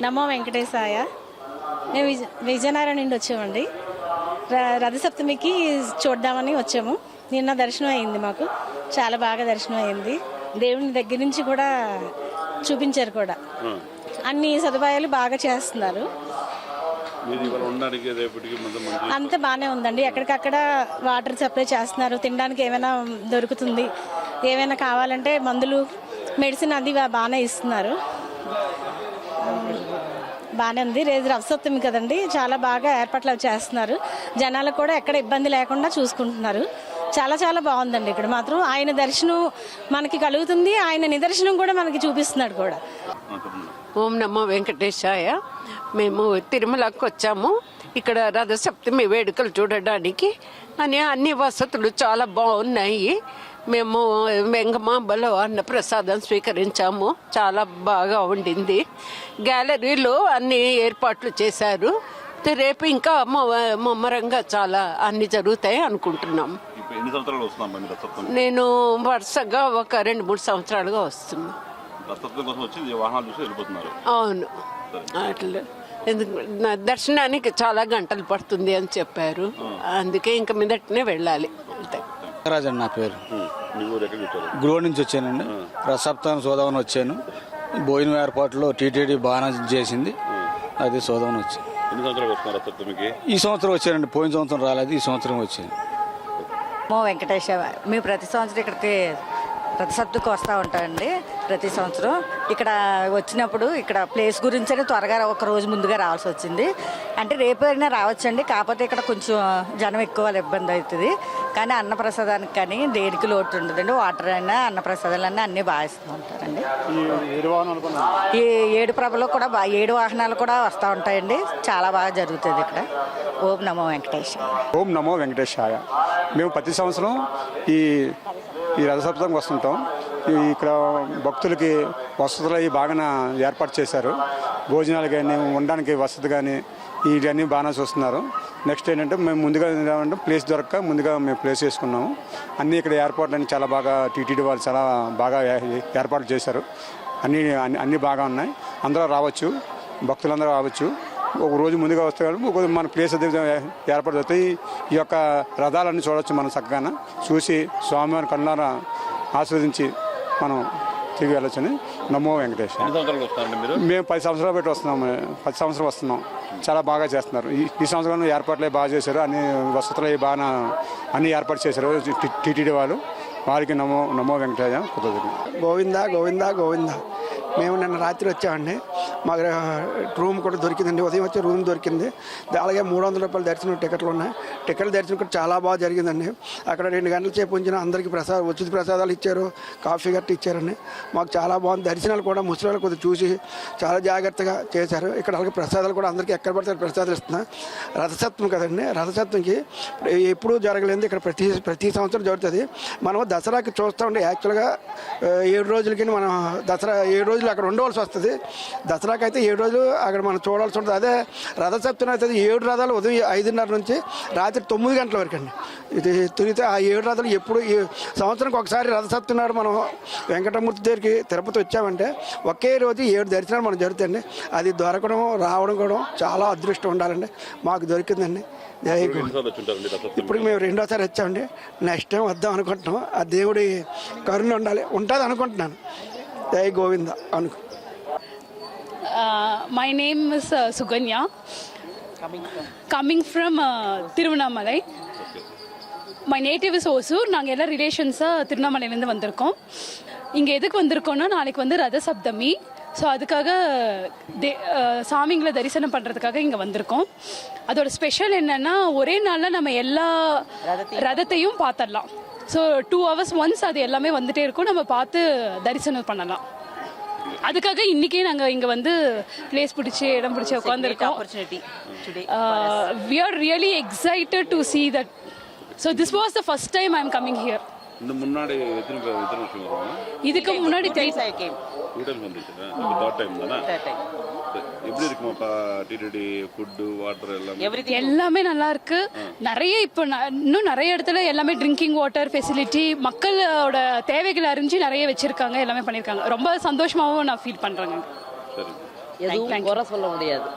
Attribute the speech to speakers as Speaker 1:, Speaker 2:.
Speaker 1: నమో వెంకటేశాయ. మేము విజయనగరం నుండి వచ్చామండి. రథసప్తమికి చూద్దామని వచ్చాము. నిన్న దర్శనం అయింది, మాకు చాలా బాగా దర్శనం అయింది. దేవుని దగ్గర నుంచి కూడా చూపించారు కూడా. అన్ని సదుపాయాలు బాగా చేస్తున్నారు. అంతా బాగానే ఉందండి. ఎక్కడికక్కడ వాటర్ సప్లై చేస్తున్నారు. తినడానికి ఏమైనా దొరుకుతుంది. ఏమైనా కావాలంటే మందులు, మెడిసిన్ అది బాగానే ఇస్తున్నారు. బాగానే ఉంది. రేపు రథసప్తమి కదండి, చాలా బాగా ఏర్పాట్లు చేస్తున్నారు. జనాలకు కూడా ఎక్కడ ఇబ్బంది లేకుండా చూసుకుంటున్నారు. చాలా చాలా బాగుందండి. ఇక్కడ మాత్రం ఆయన దర్శనం మనకి కలుగుతుంది. ఆయన నిదర్శనం కూడా మనకి చూపిస్తున్నాడు కూడా.
Speaker 2: ఓం నమో వెంకటేశాయ. మేము తిరుమలకు వచ్చాము. ఇక్కడ రథసప్తమి వేడుకలు చూడడానికి అన్ని వసతులు చాలా బాగున్నాయి. మేము వెంగమాంబలో అన్నప్రసాదం స్వీకరించాము. చాలా బాగా ఉండింది. గ్యాలరీలో అన్ని ఏర్పాట్లు చేశారు. రేపు ఇంకా ముమ్మరంగా చాలా అన్ని జరుగుతాయి అనుకుంటున్నాం. నేను వరుసగా ఒక 2-3 సంవత్సరాలుగా వస్తున్నా. అవును, అట్లా దర్శనానికి చాలా గంటలు పడుతుంది అని చెప్పారు. అందుకే ఇంకా మీదటనే వెళ్ళాలి.
Speaker 3: రాజు నా పేరు. గురువు నుంచి వచ్చానండి. రథసప్తమి సోదవని వచ్చాను. భోజనం ఏర్పాట్లో టీటీడీ బాగా చేసింది. అది సోదవని వచ్చాను. ఈ సంవత్సరం వచ్చానండి. పోయిన సంవత్సరం రాలేదు, ఈ సంవత్సరం వచ్చాను.
Speaker 4: మో వెంకటేశ్వర. మేము ప్రతి సంవత్సరం ఇక్కడికి రథసప్తమికి వస్తూ ఉంటామండి. ప్రతి సంవత్సరం ఇక్కడ వచ్చినప్పుడు ఇక్కడ ప్లేస్ గురించి త్వరగా ఒక రోజు ముందుగా రావాల్సి వచ్చింది. అంటే రేపైనా రావచ్చండి, కాకపోతే ఇక్కడ కొంచెం జనం ఎక్కువ ఇబ్బంది అవుతుంది. కానీ అన్నప్రసాదానికి కానీ దేనికి లోటు ఉండదండి. వాటర్ అయినా అన్నప్రసాదాలన్నీ అన్నీ బాగా ఇస్తూ ఉంటారండి. ఈ 7 ప్రభలో కూడా 7 వాహనాలు కూడా వస్తూ ఉంటాయండి. చాలా బాగా జరుగుతుంది ఇక్కడ. ఓం నమో వెంకటేశాయ.
Speaker 5: ఓం నమో వెంకటేశాయ. మేము ప్రతి సంవత్సరం ఈ రథసప్తమికి వస్తుంటాం. ఇక్కడ భక్తులకి వసతులు అవి బాగా ఏర్పాటు చేశారు. భోజనాలు కానీ, ఉండడానికి వసతి కానీ ఇవన్నీ బాగా చూస్తున్నారు. నెక్స్ట్ ఏంటంటే మేము ముందుగా ప్లేస్ దొరక్క ముందుగా మేము ప్లేస్ చేసుకున్నాము. అన్నీ ఇక్కడ ఏర్పాట్లు అన్నీ చాలా బాగా టీటీడీ వాళ్ళు చాలా బాగా ఏర్పాట్లు చేశారు. అన్నీ బాగా ఉన్నాయి. అందరూ రావచ్చు, భక్తులందరూ రావచ్చు. ఒక రోజు ముందుగా వస్తే మన ప్లేస్ ఏర్పాటు అవుతాయి. ఈ యొక్క రథాలన్నీ చూడవచ్చు. మనం చక్కగా చూసి స్వామివారి కళ్ళారా ఆస్వాదించి మనం తిరిగి వెళ్ళొచ్చని. నమో వెంకటేశ్వర. మేము 10 సంవత్సరాలు పెట్టి వస్తున్నాము. 10 సంవత్సరాలు వస్తున్నాం. చాలా బాగా చేస్తున్నారు. ఈ సంవత్సరం ఏర్పాట్లే బాగా చేశారు. అన్ని వసతులు బాగా అన్ని ఏర్పాటు చేశారు టీటీడీ వాళ్ళు. వారికి నమో వెంకటేశ్వర.
Speaker 6: గోవింద గోవింద గోవింద. మేము నిన్న రాత్రి వచ్చామండి. మాకు రూమ్ కూడా దొరికిందండి. ఉదయం వచ్చి రూమ్ దొరికింది. అలాగే 300 రూపాయల దర్శనం టికెట్లు ఉన్నాయి. టికెట్ దర్శనం కూడా చాలా బాగా జరిగిందండి. అక్కడ 2 గంటల సేపు ఉంచిన అందరికీ ఉచిత ప్రసాదాలు ఇచ్చారు, కాఫీ గట్ట ఇచ్చారండి. మాకు చాలా బాగుంది. దర్శనాలు కూడా ముసలి కొద్దిగా చూసి చాలా జాగ్రత్తగా చేశారు. ఇక్కడ అలాగే ప్రసాదాలు కూడా అందరికీ ఎక్కడ పడితే ప్రసాదాలు ఇస్తున్నారు. రథసప్తమి కదండి, రథసప్తమికి ఎప్పుడూ జరగలేదు. ఇక్కడ ప్రతి సంవత్సరం జరుగుతుంది. మనం దసరాకి చూస్తూ ఉంటే యాక్చువల్గా 7 రోజులకి మనం దసరా 7 రోజులు అక్కడ ఉండవలసి వస్తుంది. దసరాకి అయితే 7 రోజులు అక్కడ మనం చూడాల్సి ఉంటుంది. అదే రథసప్తమి అయితే 7 రథాలు ఉదయం 5:30 నుంచి రాత్రి 9 గంటల వరకు అండి. ఇది తిరిగితే ఆ 7 రథాలు ఎప్పుడు సంవత్సరానికి ఒకసారి రథసప్తమి నాడు మనం వెంకటమూర్తి దగ్గరికి తిరుపతి వచ్చామంటే ఒకే రోజు 7 దర్శనాలు మనం జరుగుతాయండి. అది దొరకడం రావడం కూడా చాలా అదృష్టం ఉండాలండి. మాకు దొరికిందండి. ఇప్పుడు మేము 2వ సారి వచ్చామండి. నెక్స్ట్ టైం వద్దాం అనుకుంటున్నాం. ఆ దేవుడి కరుణ ఉంటుంది అనుకుంటున్నాను. జై గోవింద అనుకు.
Speaker 7: My name is Suganya. Coming from Tiruvannamalai. My native is Osur. நாங்கள் எல்லாம் ரிலேஷன்ஸாக திருவண்ணாமலையிலேருந்து வந்திருக்கோம். இங்கே எதுக்கு வந்திருக்கோன்னா நாளைக்கு வந்து ரத சப்தமி. ஸோ அதுக்காக சாமிங்களை தரிசனம் பண்ணுறதுக்காக இங்கே வந்திருக்கோம். அதோட ஸ்பெஷல் என்னென்னா ஒரே நாளில் நம்ம எல்லா ரதத்தையும் பார்த்துடலாம். ஸோ 2 hours ஒன்ஸ் அது எல்லாமே வந்துட்டே இருக்கும், நம்ம பார்த்து தரிசனம் பண்ணலாம். அதுக்காக இன்றைக்கே நாங்கள் இங்கே வந்து பிளேஸ் பிடிச்சி இடம் பிடிச்சி உட்காந்துருக்கோம். We are really excited to see that. So this was the first time I am coming here.
Speaker 8: இந்த முன்னாடி எத்தனை வருஷம் வருவாங்க?
Speaker 7: இதுக்கு முன்னாடி
Speaker 8: எப்படி இருக்குமாப்பா? டிடிடி ஃபுட் வாட்டர்
Speaker 7: எல்லாமே நல்லா இருக்கு. நிறைய இப்போ இன்னும் நிறைய இடத்துல எல்லாமே ட்ரிங்கிங் வாட்டர் ஃபெசிலிட்டி மக்களோட தேவைகளை அறிஞ்சு நிறைய வச்சிருக்காங்க, எல்லாமே பண்ணியிருக்காங்க. ரொம்ப சந்தோஷமாகவும் நான் ஃபீல் பண்ணுறேங்க.
Speaker 8: சரி,
Speaker 9: எதுவும் குறை சொல்ல முடியாது.